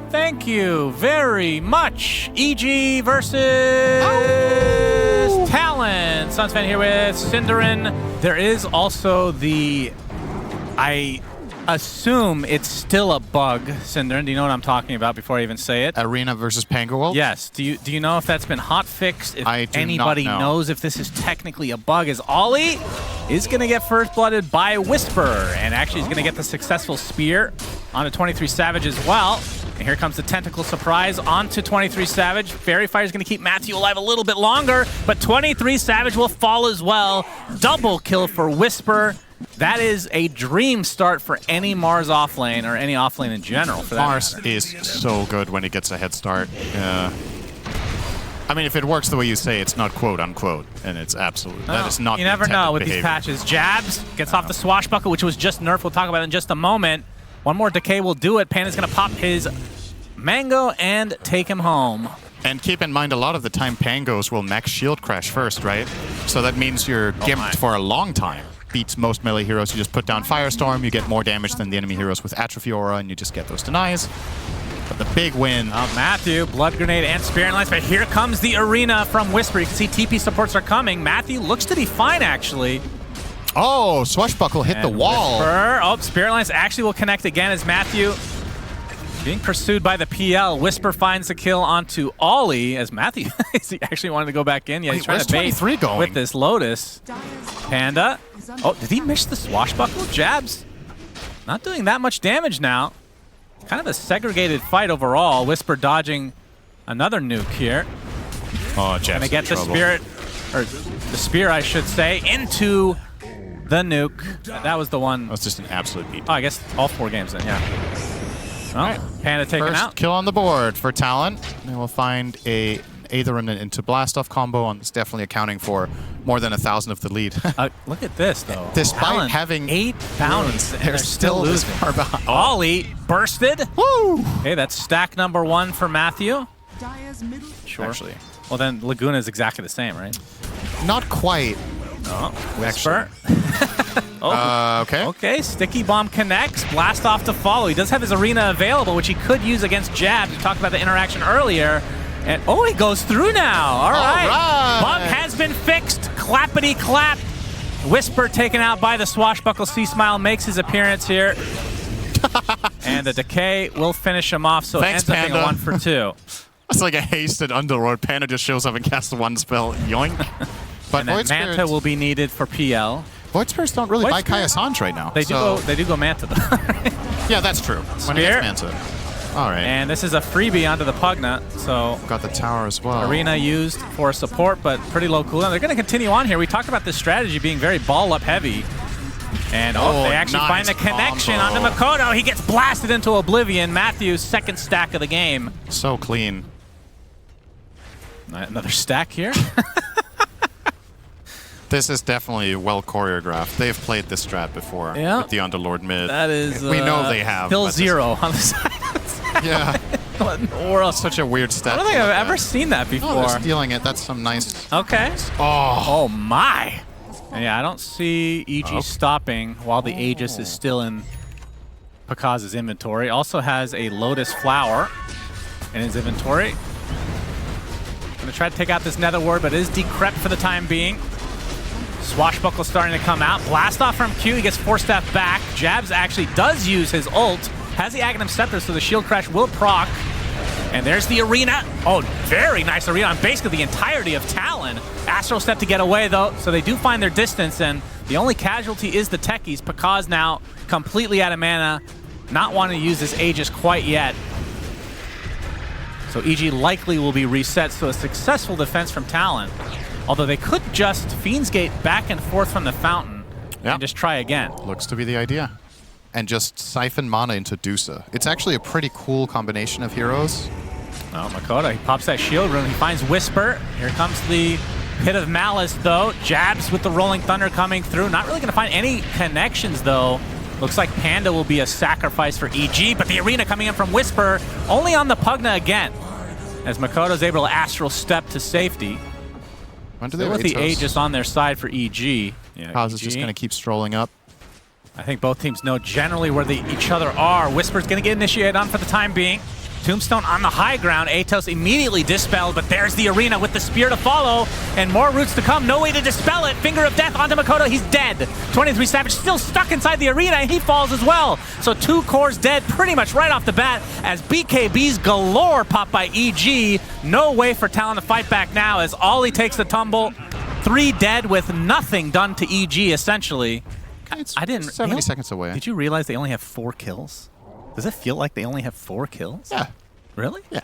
Thank you very much. EG versus Talon. SUNSfan here with SyndereN. There is also the... I assume it's still a bug, SyndereN. Do you know what I'm talking about before I even say it? Arena versus Pango? Yes. Do you know if that's been hot fixed? If I do anybody not know. knows if this is technically a bug, as Ollie is going to get first blooded by Whisper, and actually he's going to get the successful spear onto 23 Savage as well. And here comes the tentacle surprise onto 23 Savage. Fairy Fire is going to keep Matthew alive a little bit longer, but 23 Savage will fall as well. Double kill for Whisper. That is a dream start for any Mars offlane, or any offlane in general, for that Mars matter. is so good when he gets a head start. I mean, if it works the way you say, it's not quote unquote, and it's absolute. That is not. You never know with behavior. these patches. Jabs gets off the swashbuckle, which was just nerfed. We'll talk about it in just a moment. One more decay will do it. Panda's going to pop his mango and take him home. And keep in mind, a lot of the time, Pangos will max shield crash first, right? So that means you're gimped for a long time. Beats most melee heroes. You just put down Firestorm, you get more damage than the enemy heroes with Atrophy Aura, and you just get those denies. But the big win... Matthew, Blood Grenade and Spear and Lance, but here comes the Arena from Whisper. You can see TP supports are coming. Matthew looks to be fine, actually. Oh, Swashbuckle hit the wall. Whisper, Spirit Lance actually will connect again as Matthew being pursued by the PL. Whisper finds the kill onto Ollie as Matthew he actually wanted to go back in. Yeah, he's trying to bait with this Lotus. Panda. Oh, did he miss the swashbuckle? Jabs. Not doing that much damage now. Kind of a segregated fight overall. Whisper dodging another nuke here. Oh, Jabs. Gonna get the spirit, or the spear, I should say, into the nuke. That was the one. That was just an absolute beat. Oh, I guess all 4 games then, yeah. Well, Panda taken First out. kill on the board for Talon. And we'll find a Aether into Blast-Off combo on this, definitely accounting for more than 1,000 of the lead. Look at this, though. Despite Talon, having 8 bounties, they're still losing. this far behind. Ollie bursted. Woo! Okay, that's stack number 1 for Matthew. Sure. Actually. Well, then Laguna is exactly the same, right? Not quite. Oh, Whisper. Okay. Okay, Sticky Bomb connects. Blast off to follow. He does have his Arena available, which he could use against Jabs. We talked about the interaction earlier. And oh, he goes through now. All right. Bug has been fixed. Clappity clap. Whisper taken out by the swashbuckle. C-Smile makes his appearance here. And the decay will finish him off, so Thanks, it ends up being a 1 for 2. It's like a hasted Underlord. Panda just shows up and casts one spell. Yoink. But And then Manta will be needed for PL. Void Spirits don't really buy Kaya Sanj right now. They do go Manta, though. Yeah, that's true. When he Spear. gets Manta. All right. And this is a freebie onto the Pugna, so... Got the tower as well. Arena used for support, but pretty low cooldown. They're going to continue on here. We talked about this strategy being very ball-up heavy. And they actually find the connection onto Makoto. He gets blasted into oblivion. Matthew's second stack of the game. So clean. Another stack here. This is definitely well choreographed. They've played this strat before with the Underlord mid. That is... we know they have. Still 0 on the side. Yeah. What in the world? Such a weird stat. I don't think I've ever seen that before. Oh, they're stealing it. That's some nice... Okay. Oh my. And yeah, I don't see EG stopping while the Aegis is still in Pakaz's inventory. Also has a Lotus Flower in his inventory. Gonna try to take out this Nether Ward, but it is decrept for the time being. Swashbuckle starting to come out. Blast off from Q. He gets 4-step back. Jabs actually does use his ult. Has the Aghanim Scepter, so the shield crash will proc. And there's the Arena. Oh, very nice Arena on basically the entirety of Talon. Astral Step to get away, though, so they do find their distance, and the only casualty is the Techies. Pakaz now completely out of mana, not wanting to use this Aegis quite yet. So EG likely will be reset, so a successful defense from Talon. Although they could just Fiend's Gate back and forth from the fountain and just try again. Looks to be the idea. And just siphon mana into Dusa. It's actually a pretty cool combination of heroes. Oh, Makoto, he pops that shield rune. He finds Whisper. Here comes the Pit of Malice, though. Jabs with the Rolling Thunder coming through. Not really going to find any connections, though. Looks like Panda will be a sacrifice for EG, but the Arena coming in from Whisper, only on the Pugna again. As Makoto's able to Astral Step to safety. When do they with the Aegis on their side for EG. Yeah, Kaz is just going to keep strolling up. I think both teams know generally where each other are. Whisper's going to get initiated on for the time being. Tombstone on the high ground. Atos immediately dispelled, but there's the Arena with the spear to follow, and more roots to come. No way to dispel it. Finger of death onto Makoto. He's dead. 23 Savage still stuck inside the Arena, and he falls as well. So 2 cores dead pretty much right off the bat as BKBs galore pop by EG. No way for Talon to fight back now as Ollie takes the tumble. 3 dead with nothing done to EG essentially. I didn't. 70 seconds away. Did you realize they only have 4 kills? Does it feel like they only have 4 kills? Yeah. Really? Yeah.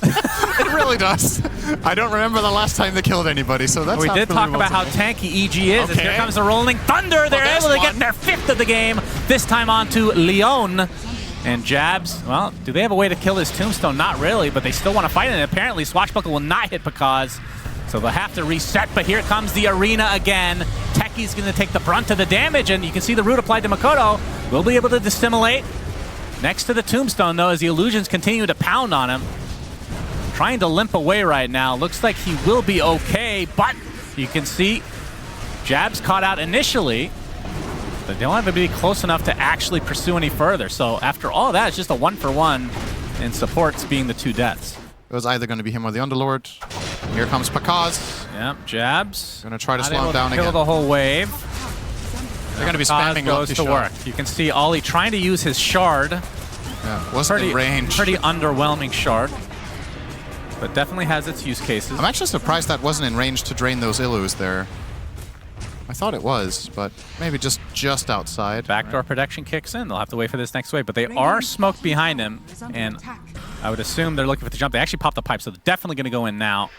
It really does. I don't remember the last time they killed anybody, so that's. We did talk about how tanky EG is. Okay. As here comes the Rolling Thunder. They're able to get their 5th of the game. This time on to Leon. And Jabs, well, do they have a way to kill his Tombstone? Not really, but they still want to fight it. And apparently Swashbuckle will not hit Pakaz. So they'll have to reset, but here comes the Arena again. Techie's going to take the brunt of the damage, and you can see the root applied to Makoto. Will be able to dissimulate. Next to the Tombstone, though, as the illusions continue to pound on him. Trying to limp away right now. Looks like he will be okay, but you can see Jabs caught out initially, but they don't have to be close enough to actually pursue any further. So after all that, it's just a 1-for-1, and supports being the 2 deaths. It was either going to be him or the Underlord. Here comes Pakaz. Yep, Jabs. Going to try to slow him down kill again. the whole wave. They're going to be spamming goes to work. You can see Ollie trying to use his shard. Yeah, wasn't in range. Pretty underwhelming shard, but definitely has its use cases. I'm actually surprised that wasn't in range to drain those Illus there. I thought it was, but maybe just outside. Backdoor protection kicks in. They'll have to wait for this next wave, but they are smoked behind him, and I would assume they're looking for the jump. They actually popped the pipe, so they're definitely going to go in now.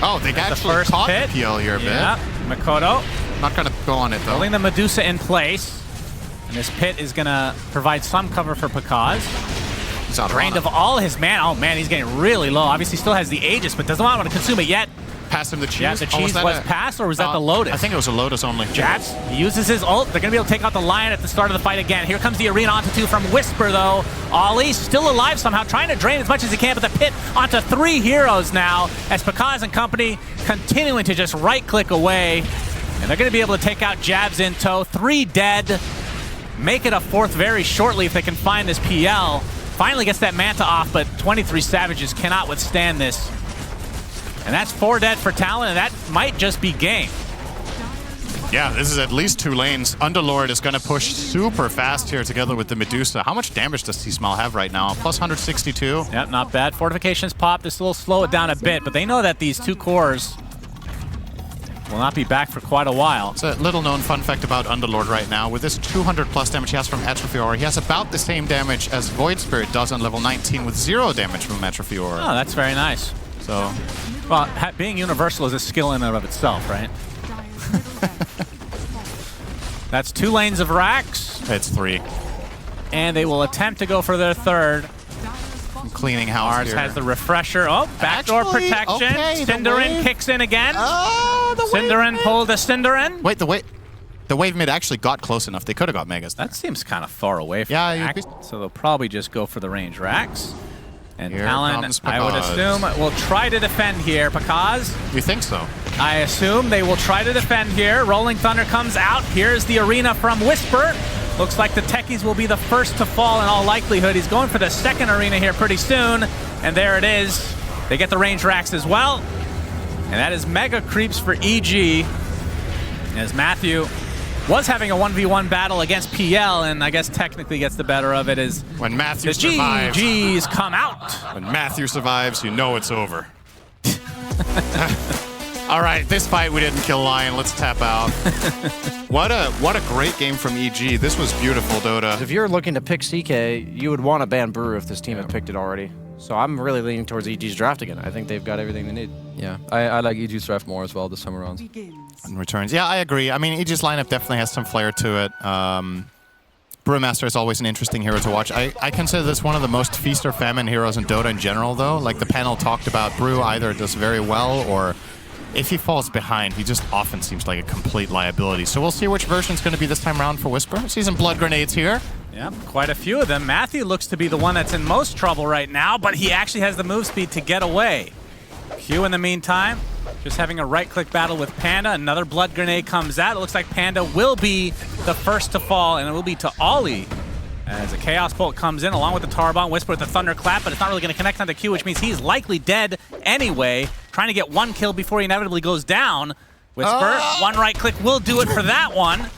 Oh, they actually caught the PL here a bit. Yeah, Makoto. Not going to go on it, though. Holding the Medusa in place. And this pit is going to provide some cover for Pakaz. He's out drained of all his mana. Oh, man, he's getting really low. Obviously still has the Aegis, but doesn't want to consume it yet. Pass him the cheese. Yeah, the cheese was passed, or was that the Lotus? I think it was a Lotus only. Jabs, he uses his ult. They're going to be able to take out the Lion at the start of the fight again. Here comes the Arena onto 2 from Whisper, though. Ollie still alive somehow, trying to drain as much as he can, but the pit onto 3 heroes now, as Pakaz and company continuing to just right-click away. And they're going to be able to take out Jabs in tow. 3 dead. Make it a 4th very shortly if they can find this PL. Finally gets that Manta off, but 23 Savages cannot withstand this. And that's 4 dead for Talon, and that might just be game. Yeah, this is at least 2 lanes. Underlord is going to push super fast here together with the Medusa. How much damage does T-Smile have right now? Plus 162. Yep, not bad. Fortifications pop. This will slow it down a bit, but they know that these 2 cores will not be back for quite a while. It's a little-known fun fact about Underlord right now. With this 200-plus damage he has from Atrophy Aura, he has about the same damage as Void Spirit does on level 19 with 0 damage from Atrophy Aura. Oh, that's very nice. So, well, being universal is a skill in and of itself, right? That's 2 lanes of racks. It's 3. And they will attempt to go for their 3rd. I'm cleaning house Mars here. has the refresher. Oh, backdoor protection. Okay, SyndereN kicks in again. The SyndereN pulled a SyndereN. Wait, the wave mid actually got close enough. They could have got Megas there. That seems kind of far away from Yeah, so they'll probably just go for the range racks. And Here Talon, comes I would assume, will try to defend here. Pakaz, You think so? I assume they will try to defend here. Rolling Thunder comes out. Here's the Arena from Whisper. Looks like the Techies will be the first to fall in all likelihood. He's going for the 2nd Arena here pretty soon. And there it is. They get the range racks as well. And that is mega creeps for EG. As Matthew was having a 1v1 battle against PL, and I guess technically gets the better of it as when Matthew the survives. GGs come out. When Matthew survives, you know it's over. All right, this fight we didn't kill Lion. Let's tap out. What a great game from EG. This was beautiful, Dota. If you're looking to pick CK, you would want to ban Brew if this team had picked it already. So I'm really leaning towards EG's draft again. I think they've got everything they need. Yeah, I like EG's draft more as well this time around. And returns. Yeah, I agree. I mean, EG's lineup definitely has some flair to it. Brewmaster is always an interesting hero to watch. I consider this one of the most feast or famine heroes in Dota in general, though. Like the panel talked about, Brew either does very well or if he falls behind, he just often seems like a complete liability. So we'll see which version's going to be this time around for Whisper. See some blood grenades here. Yeah, quite a few of them. Matthew looks to be the one that's in most trouble right now, but he actually has the move speed to get away. Q in the meantime, just having a right-click battle with Panda. Another blood grenade comes out. It looks like Panda will be the first to fall, and it will be to Ollie. As a Chaos Bolt comes in along with the Tarbon, Whisper with the Thunderclap, but it's not really going to connect on the Q, which means he's likely dead anyway. Trying to get one kill before he inevitably goes down. Whisper, one right click will do it for that one.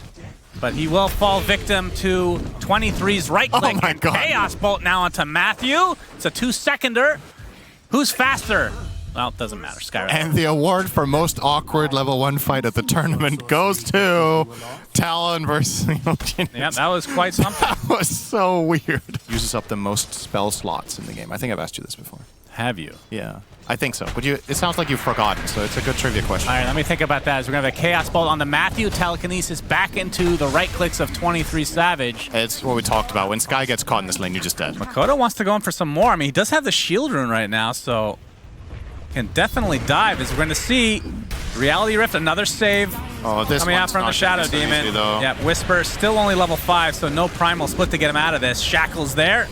But he will fall victim to 23's right click. Oh my God. Chaos Bolt now onto Matthew. It's a 2-seconder. Who's faster? Well, it doesn't matter. Skyrim. And the award for most awkward level 1 fight at the tournament goes to Talon versus Yeah, that was quite something. That was so weird. Uses up the most spell slots in the game. I think I've asked you this before. Have you? Yeah, I think so. But it sounds like you've forgotten, so it's a good trivia question. All right, let me think about that. As we're going to have a Chaos Bolt on the Matthew. Telekinesis back into the right clicks of 23 Savage. It's what we talked about. When Sky gets caught in this lane, you're just dead. Makoto wants to go in for some more. I mean, he does have the shield rune right now, so can definitely dive. As we're going to see Reality Rift, another save coming out from the Shadow Demon. Yeah, Whisper still only level 5, so no primal split to get him out of this. Shackles there,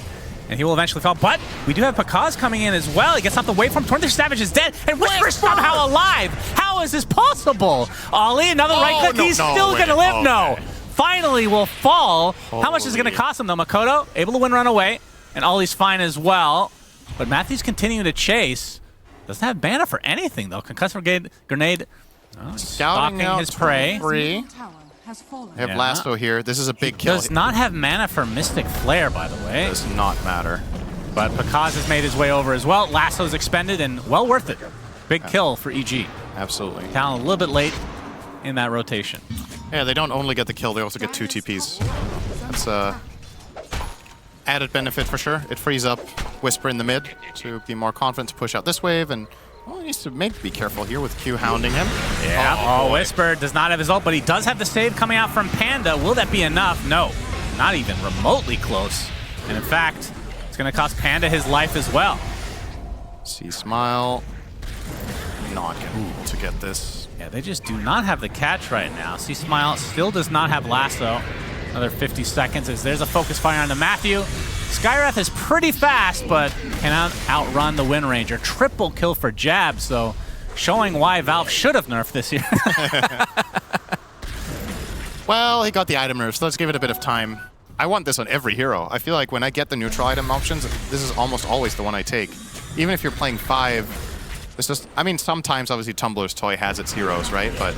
and he will eventually fall. But we do have Pakaz coming in as well. He gets off the wave from 23 Savage is dead, and Whisper's somehow alive. How is this possible? Ollie, another right click. He's still going to live. No. Finally will fall. How much is it going to cost him, though? Makoto able to win run away, and Ollie's fine as well. But Matthew's continuing to chase. Doesn't have mana for anything, though. Concussive grenade Scouting his prey. We have Lasso here. This is a big kill. Does not have mana for Mystic Flare, by the way. Does not matter. But Pakaz has made his way over as well. Lasso's expended, and well worth it. Big kill for EG. Absolutely. Talon a little bit late in that rotation. Yeah, they don't only get the kill, they also get 2 TPs. That's a added benefit for sure. It frees up Whisper in the mid to be more confident to push out this wave, and well, he needs to maybe be careful here with Q hounding him. Yeah, oh Whisper does not have his ult, but he does have the save coming out from Panda. Will that be enough? No, not even remotely close. And in fact, it's going to cost Panda his life as well. SyndereN not going to be able to get this. Yeah, they just do not have the catch right now. SyndereN still does not have Lasso. Another 50 seconds as there's a focus fire on the Matthew. Skywrath is pretty fast, but cannot outrun the Wind Ranger. Triple kill for Jab, so showing why Valve should have nerfed this year. Well, he got the item nerfs, so let's give it a bit of time. I want this on every hero. I feel like when I get the neutral item options, this is almost always the one I take. Even if you're playing 5, it's just, I mean, sometimes obviously Tumblr's Toy has its heroes, right? But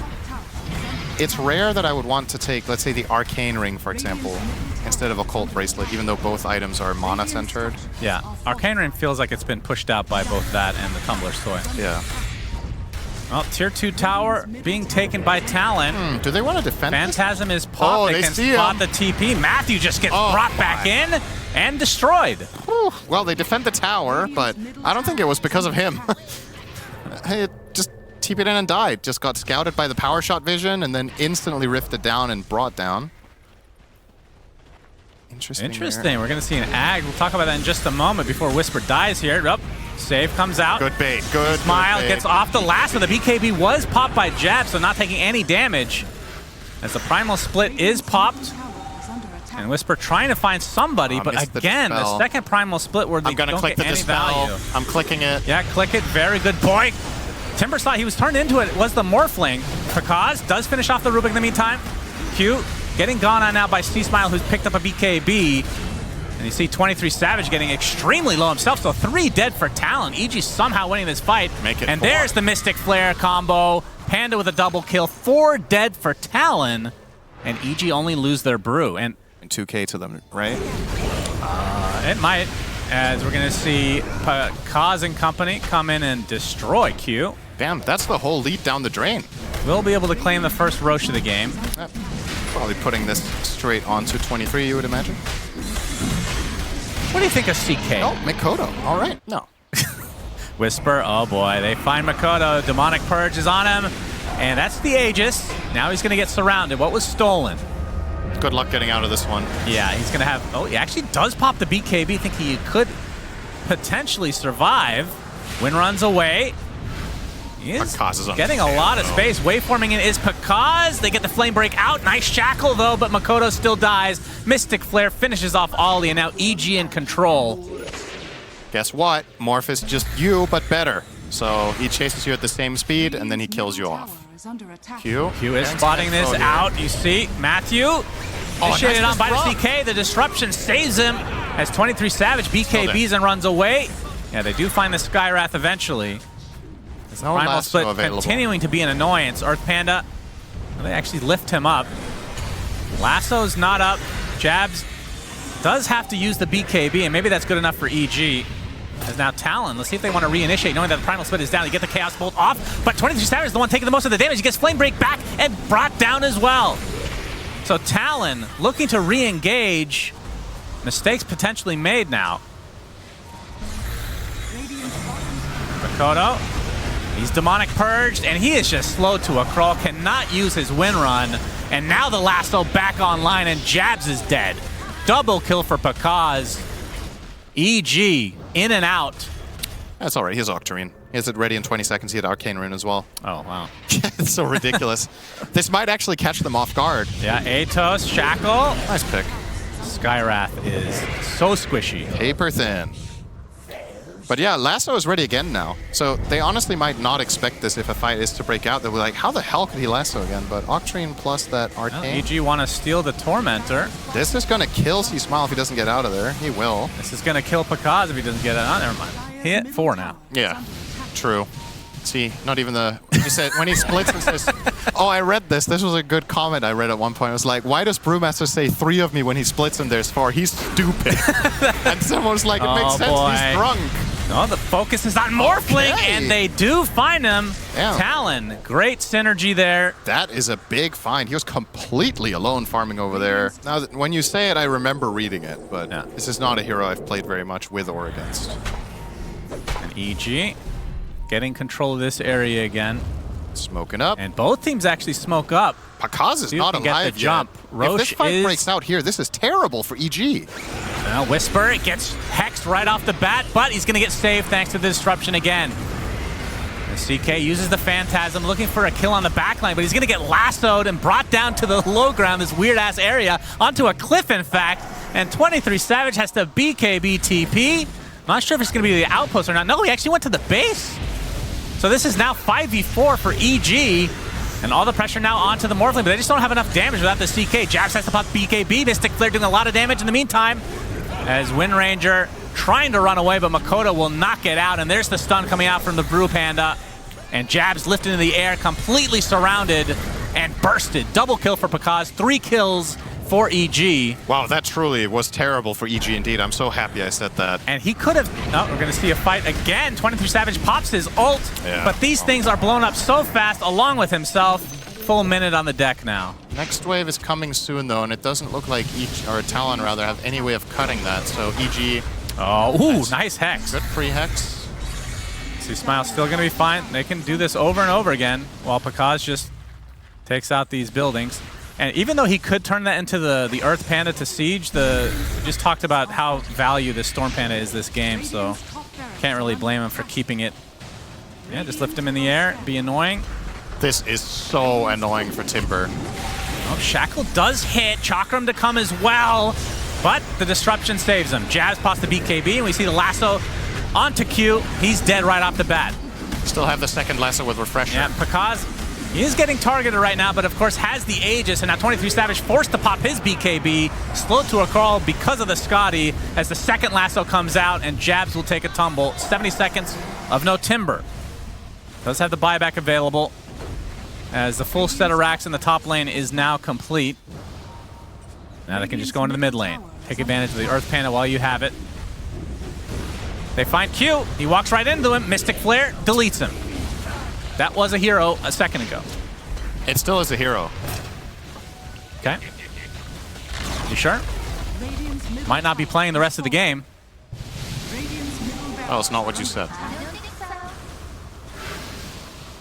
it's rare that I would want to take, let's say, the Arcane Ring, for example, instead of Occult Bracelet, even though both items are mana-centered. Yeah, Arcane Ring feels like it's been pushed out by both that and the Tumblr's Toy. Yeah. Well, Tier 2 tower being taken by Talon. Do they want to defend Phantasm is popped. They can spot the TP. Matthew just gets brought back in and destroyed. Whew. Well, they defend the tower, but I don't think it was because of him. Hey, just TP'd in and died. Just got scouted by the power shot vision and then instantly rifted down and brought down. Interesting. We're going to see an ag. We'll talk about that in just a moment before Whisper dies here. Oh, save comes out. Good bait. Good. Smile gets off the last, but the BKB was popped by Jab, so not taking any damage. As the Primal Split is popped. And Whisper trying to find somebody, but again, the second Primal Split where they don't get any value. I'm clicking it. Yeah, click it. Very good point. Timber thought he was turned into it. Was the Morphling. Pakaz does finish off the Rubik in the meantime. Q getting gone on now by SyndereN, who's picked up a BKB. And you see 23 Savage getting extremely low himself, so 3 dead for Talon. EG somehow winning this fight. And there's the Mystic Flare combo. Panda with a double kill. 4 dead for Talon. And EG only lose their brew. And 2K to them, right? It might, as we're going to see Kaz and company come in and destroy Q. Damn, that's the whole lead down the drain. We'll be able to claim the first Roche of the game. Probably putting this straight onto 23, you would imagine. What do you think of CK? Oh, Makoto. All right. No. Whisper, oh boy, they find Makoto. Demonic Purge is on him, and that's the Aegis. Now he's going to get surrounded. What was stolen? Good luck getting out of this one. Yeah, he's going to have... Oh, he actually does pop the BKB. I think he could potentially survive. Wind runs away. He is getting a lot of space. Waveforming in is Pakaz. They get the Flame Break out. Nice shackle, though, but Makoto still dies. Mystic Flare finishes off Ollie, and now EG in control. Guess what? Morph is just you, but better. So he chases you at the same speed, and then he kills you off. Q is spotting this out. You see, Matthew Initiated on by the disrupt. CK. The disruption saves him as 23 Savage BKBs and runs away. Yeah, they do find the Skywrath eventually. No Primal lasso Split available. continuing to be an annoyance. Earth Panda, they actually lift him up. Lasso's not up. Jabs does have to use the BKB, and maybe that's good enough for EG. As now Talon, let's see if they want to reinitiate, knowing that the Primal Split is down. You get the Chaos Bolt off, but 23 Savage is the one taking the most of the damage. He gets Flame Break back and brought down as well. So Talon looking to re-engage. Mistakes potentially made now. Makoto, he's Demonic Purged, and he is just slow to a crawl, cannot use his win run. And now the lasso back online, and Jabs is dead. Double kill for Pakaz. EG in and out. That's all right. He has Octarine. He has it ready in 20 seconds. He had Arcane Rune as well. Oh, wow. It's so ridiculous. This might actually catch them off guard. Yeah, Atos, Shackle. Nice pick. Skywrath is so squishy. Paper thin. But yeah, Lasso is ready again now. So they honestly might not expect this if a fight is to break out. They'll be like, how the hell could he Lasso again? But Octarine plus that Well, Arcane. EG want to steal the Tormentor. This is going to kill C-Smile if he doesn't get out of there. He will. This is going to kill Pakaz if he doesn't get it. Oh, never mind. Hit 4 now. Yeah, true. See, not even the... He said, when he splits and says... Oh, I read this. This was a good comment I read at one point. It was like, why does Brewmaster say 3 of me when he splits and there's 4? He's stupid. And someone was like, it makes sense. Boy. He's drunk. Oh, the focus is on Morphling, Okay. and they do find him. Yeah. Talon, great synergy there. That is a big find. He was completely alone farming over there. Now, when you say it, I remember reading it, but Yeah. this is not a hero I've played very much with or against. And EG getting control of this area again. Smoking up. And both teams actually smoke up. Pakaz is See if not we can get alive the jump. yet. Roche if this fight is- breaks out here, this is terrible for EG. Whisper, it gets hexed right off the bat, but he's going to get saved thanks to the disruption again. The CK uses the Phantasm, looking for a kill on the backline, but he's going to get lassoed and brought down to the low ground, this weird-ass area, onto a cliff, in fact. And 23 Savage has to BKB TP. Not sure if it's going to be the outpost or not. No, he actually went to the base. So this is now 5v4 for EG. And all the pressure now onto the Morphling, but they just don't have enough damage without the CK. Jabs has to pop BKB. Mystic Flare doing a lot of damage in the meantime. As Wind Ranger trying to run away, but Makoto will knock it out. And there's the stun coming out from the Brew Panda. And Jabs lifted into the air, completely surrounded and bursted. Double kill for Pakaz, 3 kills for EG. Wow, that truly was terrible for EG indeed. I'm so happy I said that. And he could have... Oh, we're going to see a fight again. 23 Savage pops his ult, Yeah. but these things are blown up so fast along with himself. Full minute on the deck now. Next wave is coming soon though, and it doesn't look like Talon rather have any way of cutting that. So EG, Oh, ooh, nice hex. good free hex. See, Smile's still going to be fine. They can do this over and over again while Pakaz just takes out these buildings. And even though he could turn that into the Earth Panda to Siege, we just talked about how value the Storm Panda is this game, so can't really blame him for keeping it. Yeah, just lift him in the air, be annoying. This is so annoying for Timber. Oh, Shackle does hit. Chakram to come as well, but the disruption saves him. Jazz pops the BKB, and we see the lasso onto Q. He's dead right off the bat. Still have the second lasso with Refresher. Yeah, Pakaz, he is getting targeted right now, but of course has the Aegis, and now 23 Savage forced to pop his BKB, slowed to a crawl because of the Scotty, as the second lasso comes out, and Jabs will take a tumble. 70 seconds of no Timber. Does have the buyback available, as the full set of racks in the top lane is now complete. Now they can just go into the mid lane. Take advantage of the Earth Panda while you have it. They find Q. He walks right into him. Mystic Flare deletes him. That was a hero a second ago. It still is a hero. Okay. You sure? Might not be playing the rest of the game. Oh, it's not what you said.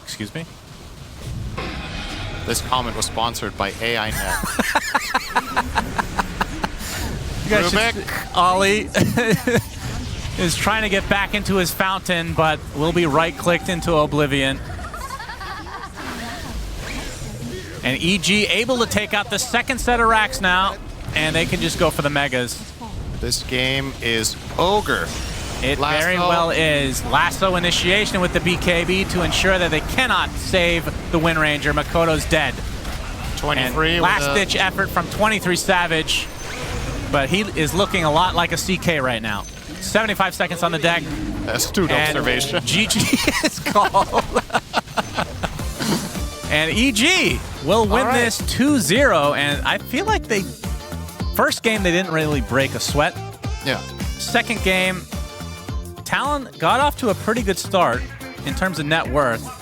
Excuse me? This comment was sponsored by AINet. You guys should Rubik. see- Ollie is trying to get back into his fountain, but will be right-clicked into oblivion. And EG able to take out the second set of racks now, and they can just go for the megas. This game is ogre. It very Lasso. well is. Lasso initiation with the BKB to ensure that they cannot save the Wind Ranger. Makoto's dead. 23 with last-ditch effort from 23 Savage, but he is looking a lot like a CK right now. 75 seconds on the deck. astute And observation. GG is called. And EG will win this 2-0, and I feel like first game they didn't really break a sweat. Yeah. Second game, Talon got off to a pretty good start in terms of net worth.